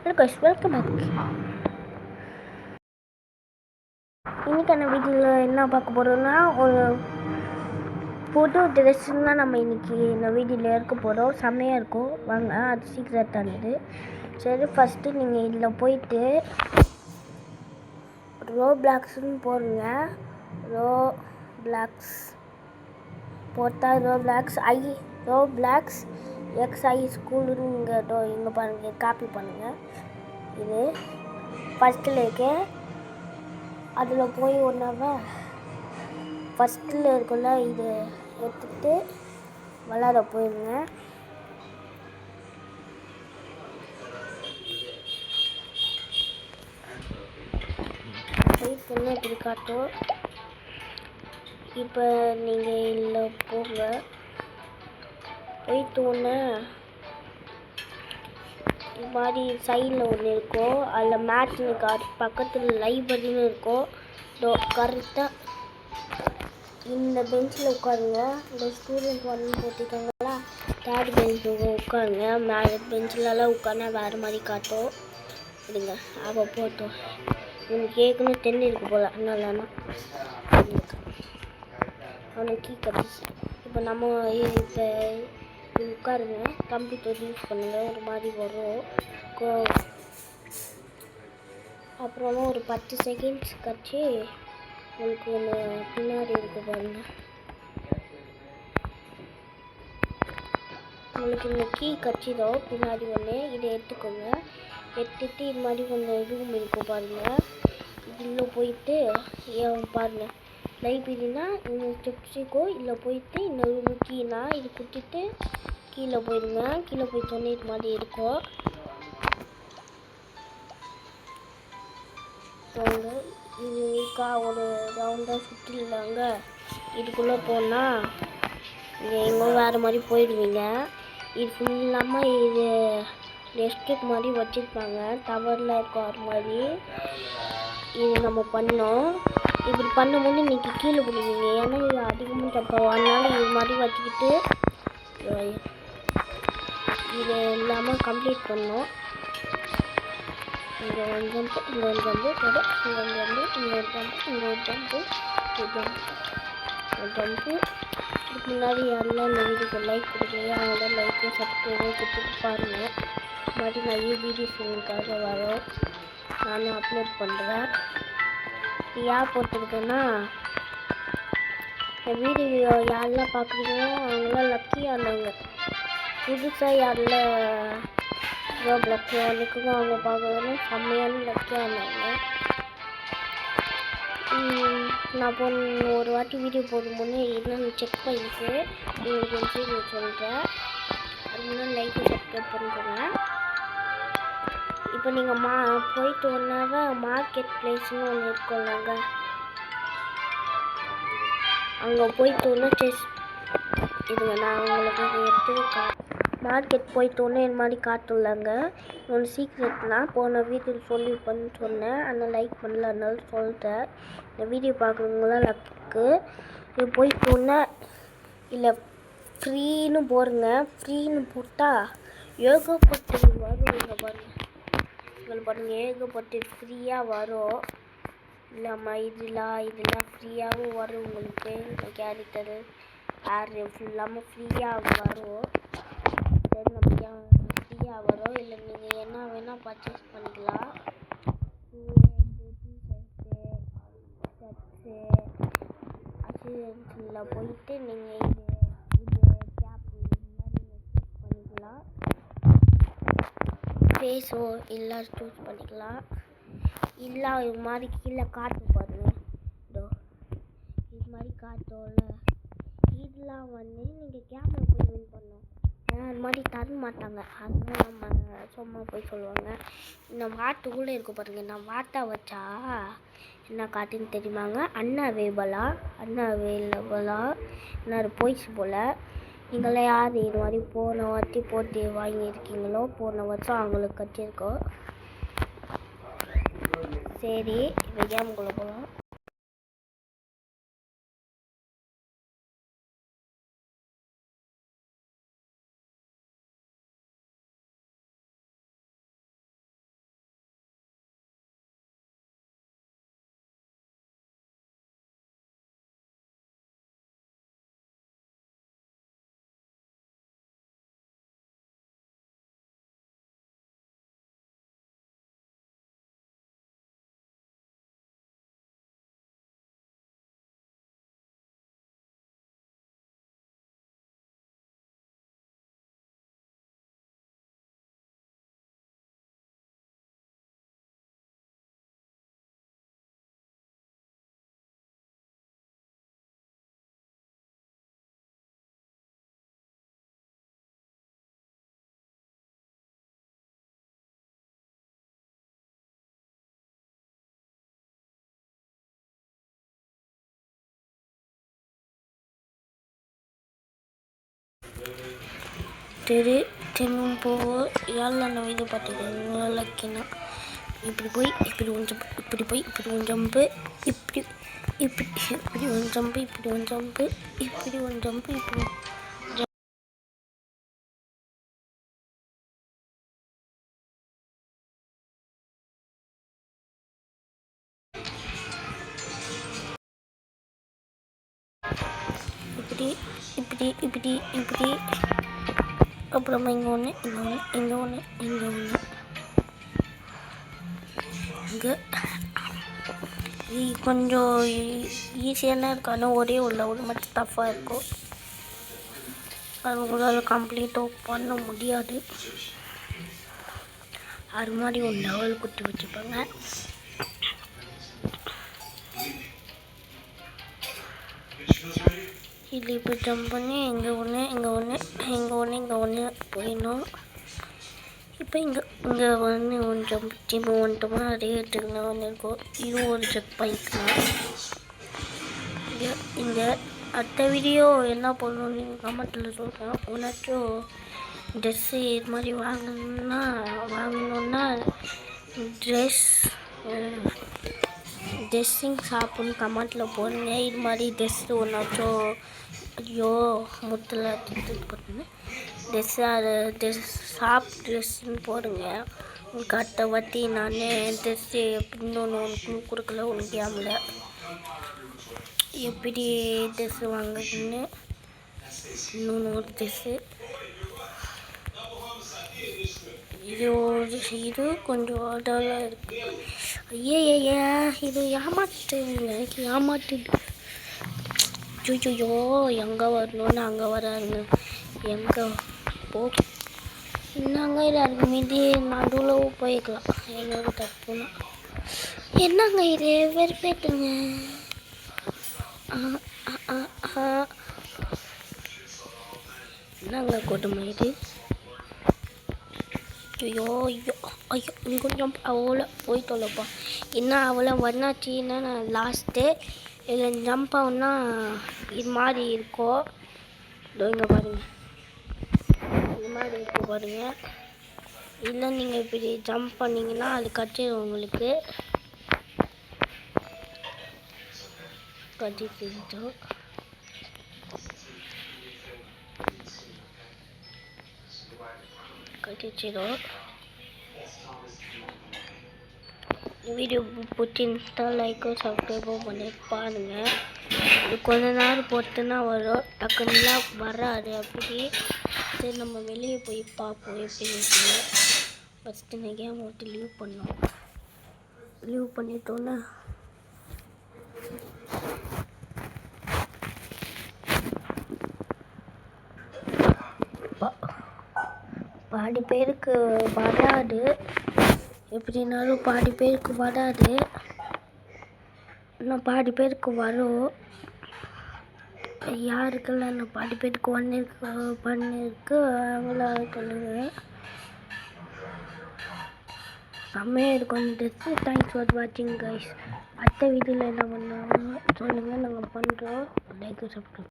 Welcome back. இன்றைக்கான வீடியோவில் என்ன பார்க்க போகிறோம்னா, ஒரு புது ட்ரெஸ்ஸுன்னு தான் நம்ம இன்றைக்கி இந்த வீடியோவில் இருக்க போகிறோம். செம்மையாக இருக்கும், வாங்க அது சீக்கிரட்டானது. சரி, ஃபஸ்ட்டு நீங்கள் இதில் போயிட்டு ரோப்ளாக்ஸ்ன்னு போடுங்க. ரோப்ளாக்ஸ் போட்டால் ரோப்ளாக்ஸ் எக்ஸ்ஐ ஸ்கூலுன்னு இங்கே பாருங்கள், காப்பி பண்ணுங்கள். இது ஃபஸ்ட்டில் இருக்கு, அதில் போய் ஒன்றாவா ஃபஸ்ட்டில் இருக்குல்ல, இது எடுத்துகிட்டு விளாட போயிருங்க. போயிட்டுன்னா இப்படி காட்டும். இப்போ நீங்கள் இல்லை போங்க. போயிட்டு ஒன்று இது மாதிரி சைடில் ஒன்று இருக்கும், அதில் மேட்னு பக்கத்தில் லைப்ரரின்னு இருக்கும். கரெக்டாக இந்த பெஞ்சில் உட்காருங்க. இந்த ஸ்டூடெண்ட் ஒன்று போட்டிருக்காங்களா, தேர்ட் பெஞ்சில் உட்காருங்க. மேலே பெஞ்சிலலாம் உட்காந்தா வேறு மாதிரி காட்டும். இல்லைங்க, அவள் போட்டோம் உங்களுக்கு கேட்கணும் தெரிஞ்சிருக்கு போல், அதனால அவனுக்கு கீ கட்டிச்சு. இப்போ நம்ம இப்போ உட்காருங்க, கம்ப்யூட்டர் யூஸ் பண்ணுங்கள். ஒரு மாதிரி வரும். அப்புறமா ஒரு 10 செகண்ட்ஸ் கழிச்சு உங்களுக்கு ஒன்று பின்னாடி இருக்கு பாருங்க. உங்களுக்கு இந்த கீ கட்சிதோ பின்னாடி ஒன்று, இதை எடுத்துக்கோங்க. எடுத்துகிட்டு இது மாதிரி கொஞ்சம் ரூம் இருக்கும் பாருங்கள். இதில் போயிட்டு பாருங்கள், லைப்ரரினா இந்த ஸ்டெப்ஸுக்கோ இல்லை போயிட்டு இந்த ரூமு கீனா இது கொடுத்துட்டு கீழே போயிடுங்க. கீழே போயிட்டோன்னே இது மாதிரி இருக்கும். இது ஒரு ரவுண்டாக சுற்றிலாங்க. இதுக்குள்ளே போனால் நீங்கள் எங்கே வேறு மாதிரி போயிடுவீங்க. இது ஃபுல்லாமல் இது எஸ்கேப் மாதிரி வச்சுருப்பாங்க, டவரில் இருக்கும் அது மாதிரி. இது நம்ம பண்ணோம். இப்படி பண்ணும்போது நீங்கள் கீழே போடுவீங்க, ஏன்னா இது அதிகமாக தப்போம். அதனால இது மாதிரி வச்சுக்கிட்டு இது இல்லாமல் கம்ப்ளீட் பண்ணோம். இங்கே ஒரு ஜம்பு, இங்கே ஒரு ஜம்பு, இங்கே ஒரு ஜம்பு, இங்கே ஒரு ஜம்பு, இங்கே ஒரு ஜம்பு, ஒரு ஜம்பு. இதுக்கு முன்னாடி யாரெல்லாம் இந்த வீடியோக்கு லைக் கொடுக்கலையோ அவங்களோட லைக்கும் சப்ஸ்கிரைபும் கொடுத்துட்டு பாருங்கள். இது மாதிரி நிறைய வீடியோஸ் உங்களுக்காக வரும், நானும் அப்லோட் பண்ணுறேன். யார் போட்டிருக்கேன்னா, இந்த வீடியோ யாரெல்லாம் பார்க்குறீங்களோ அவங்களாம் லக்கியானவங்க. புதுசாக யாரெல்லாம் ரோப்ளாக்ஸ் அன்றைக்கும் அவங்க பார்க்குறதுனா செம்மையான லக்கியானவங்க. நான் ஒரு வாட்டி வீடியோ போடும்போது என்னென்னு செக் பண்ணிட்டு உங்களுக்கு வந்து சொல்கிறேன். அது முன்னாடி லைக்கு சப்ஸ்கிரைப் பண்ணுறேங்க. இப்போ நீங்கள் போயிட்டு ஒன்றாவா மார்க்கெட் பிளேஸ்னு ஒன்று இருக்கும்லங்க, அங்கே போயிட்டு ஒன்று இதுங்க நான் உங்களுக்கு எடுத்து மார்க்கெட் போயிட்டோன்னே இது மாதிரி காட்டும்லங்க. ஒன்று சீக்ரெட்லாம் போன வீடியோவில் சொல்லியிருப்பேன்னு சொன்னேன், ஆனால் லைக் பண்ணல, அதனால சொல்லிட்டேன். இந்த வீடியோ பார்க்குறவங்களாம் லக்கு. இது போயிட்டோன்னே இல்லை ஃப்ரீன்னு போடுங்க. ஃப்ரீன்னு போட்டால் ஏகப்பட்டு வருங்க பாருங்கள். உங்களுக்கு பாருங்கள், ஏகப்பட்டு ஃப்ரீயாக வரும். இல்லாமல் இதெல்லாம் ஃப்ரீயாகவும் வரும் உங்களுக்கு. இந்த கேரக்டரு ஃபுல்லாமல் ஃப்ரீயாக வரும். சரி, நமக்கு ஃப்ரீயாக வரும். இல்லை நீங்கள் என்ன வேணால் பர்ச்சேஸ் பண்ணிக்கலாம். ஷர்ட்ஸு அசிடென்ஸில் போயிட்டு நீங்கள் இது கேப் இதெல்லாம் நீங்கள் சூஸ் பண்ணிக்கலாம். ஃபேஸோ எல்லாம் சூஸ் பண்ணிக்கலாம். இல்லை இது மாதிரி கீழே காட்டும் பாருங்க, இது மாதிரி காட்டும்ல, இதெல்லாம் வந்து நீங்கள் கேமரா போய் வின் பண்ணணும். ஏன்னா அது மாதிரி தர மாட்டாங்க, அதனால நம்ம சும்மா போய் சொல்லுவாங்க. இந்த வாட்டுக்குள்ளே இருக்கும் பாருங்கள், நான் வாட்டை வச்சா என்ன காட்டுன்னு தெரியுமாங்க, அன்அவைலபிளாக என்ன போயிடுச்சு போல். நீங்களாம் யார் இது மாதிரி போன வாட்டி போட்டு வாங்கியிருக்கீங்களோ, போன வருஷம் அவங்களுக்கு கட்டியிருக்கோம். சரி, இப்போ கேமுக்குள்ளே போகலாம். திரும்ப ஏழன இது பார்த்துக்கோங்க. லக்கினா இப்படி போய் இப்படி ஒன்று இப்படி போய் இப்படி ஒன்று ஜம்பு, இப்படி இப்படி இப்படி ஒன்று ஜம்பு, இப்படி ஒன்று ஜம்பு, இப்படி ஒன்று ஜம்பு, இப்படி இப்படி இப்படி இப்படி இப்படி. அப்புறமா இங்கே ஒன்று, இங்கே ஒன்று, இங்கே ஒன்று, இங்கே ஒன்று, இங்கே கொஞ்சம் ஈஸியான இருக்கும். ஆனால் ஒரே ஒரு மட்டும் டஃப்பாக இருக்கும். அது உங்களால் கம்ப்ளீட்டாக பண்ண முடியாது. அது மாதிரி ஒரு லெவல் குத்தி வச்சுப்பாங்க. இது இப்போ ஜம்ப் பண்ணி இங்கே ஒன்று, இங்கே ஒன்று, இங்கே ஒன்று, இங்கே ஒன்று போயிடணும். இப்போ இங்கே வந்து ஒன்று ஜம்ப் இப்போ வந்துட்டோமா, அதே இடத்துக்குலாம் வந்து இருக்கும். இது ஒரு செக் பாயிண்ட்லாம். இங்கே அடுத்த வீடியோ என்ன பண்ணணும்னு நீங்கள் கமெண்ட்டில் சொல்கிறேன். ஒன்றாச்சும் ட்ரெஸ்ஸு இது மாதிரி வாங்கணுன்னா ட்ரெஸ்ஸிங் ஷாப்புன்னு கமெண்ட்டில் போடுங்க. இது மாதிரி ட்ரெஸ்ஸு ஒன்றாச்சும் ஐயோ முத்தில் போட்டுங்க ட்ரெஸ்ஸு ட்ரெஸ்ஸுன்னு போடுங்க. உங்களுக்கு அடுத்த வாட்டி நான் ட்ரெஸ்ஸு இன்னொன்று ஒன்று கொடுக்கல உனக்கு கேமில் எப்படி ட்ரெஸ்ஸு வாங்குறதுன்னு. இன்னொன்று ஒரு ட்ரெஸ்ஸு இது கொஞ்சம் ஆர்டராக இருக்குது. ஐயா இது ஏமாத்துது. ஐயோ எங்கே வரணும்னு அங்கே வராருங்க. எங்கே போ என்னங்க இது அதுக்கு மீதி நடுவில் போய்க்கலாம். என்னோட தப்புனா என்னங்க இது வெறுப்பேட்டுங்க. என்னங்க கொடுமை இது. ஐயோ நீ கொஞ்சம் அவ்வளோ போய் தொலைப்பா. என்ன அவ்வளோ வண்ணாச்சின்னா நான் லாஸ்ட்டு இதில் ஜம்ப் ஆகுனா இது மாதிரி இருக்கும். இங்கே பாருங்கள், இது மாதிரி இருக்கும் பாருங்கள். இல்லை நீங்கள் இப்படி ஜம்ப் பண்ணிங்கன்னா அது கட்டிடும் உங்களுக்கு. கட்டிச்சிடும். வீடியோ பிடிச்சிருந்தா லைக்கும் சப்ஸ்கிரைபும் பண்ணி பாருங்கள். இது கொஞ்ச நேரம் பொறுத்துனா வரும், டக்குனுலாம் வராது. அப்படி சரி நம்ம வெளியே போய் பார்ப்போம் எப்படி. ஃபஸ்ட்டு நான் கேம் விட்டு லீவ் பண்ணிட்டோன்னா பாதி பேருக்கு வராது. எப்படினாலும் பாதி பேருக்கு வராது. இன்னும் பாதி பேருக்கு வரும். யாருக்கெல்லாம் இன்னும் பாதி பேருக்கு பண்ணிருக்கு அவங்கள சொல்லுங்க. செம்மையாக இருக்கும் இந்த ட்ரெஸ்ஸு. தேங்க்ஸ் ஃபார் வாட்சிங் கைஸ். அடுத்த வீடியோவில் என்ன பண்ணாலும் சொல்லுங்கள், நாங்கள் பண்ணுறோம். Like subscribe.